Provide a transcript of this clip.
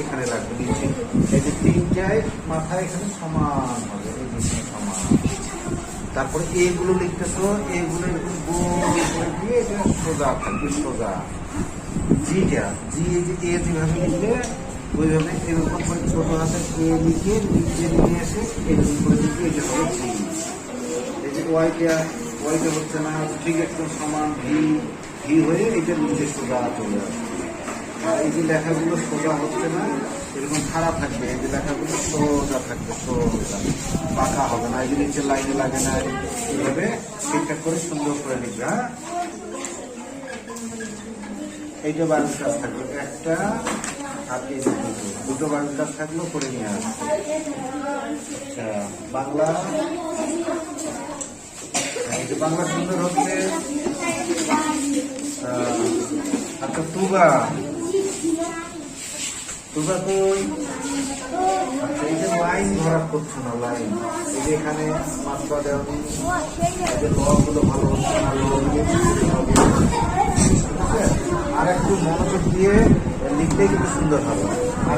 এখানে রাখবে নিচে। এই যে তিনটায় মাথা এখানে সমান হবে, এই নিচে সমান। তারপরে এগুলো লিখতেছো, এগুলো এরকম গোল করে দিয়ে এটা সোজা থাকবে, সোজা। জিটা জি, এই যে এ যেভাবে লিখলে ওইভাবে এরকম করে ছোট হাতে এ লিখে নিচে নিয়ে এসে এরকম করে লিখে এটা হবে জি। এই যে ওয়াইটা হচ্ছে না, ঠিক একদম সমান ভি ভি হয়ে এটা নিচে সোজা চলে আসবে। আর এই যে লেখাগুলো সোজা হচ্ছে না, এরকম খারাপ থাকবে। এই যে লেখাগুলো সোজা থাকবে, সোজা, বাঁকা হবে না। এই যে নিচে লাইনে লাগে না, এইভাবে ঠিকঠাক করে সুন্দর করে লিখবে। হ্যাঁ, এইটা বাড়ির কাজ থাকলো একটা, আর এই যে দুটো বাড়ির কাজ থাকলো, করে নিয়ে আসছে। আচ্ছা, বাংলা, এই যে বাংলা সুন্দর হচ্ছে। আচ্ছা, তুবা তুবা কই? আচ্ছা, এই যে লাইন ধরা করছো না, লাইন, এই যে এখানে মাত্রা দেওয়া, এই যে গুলো ভালো হচ্ছে না, আর একটু মনোযোগ দিয়ে লিখলেই কিন্তু সুন্দর হবে। আর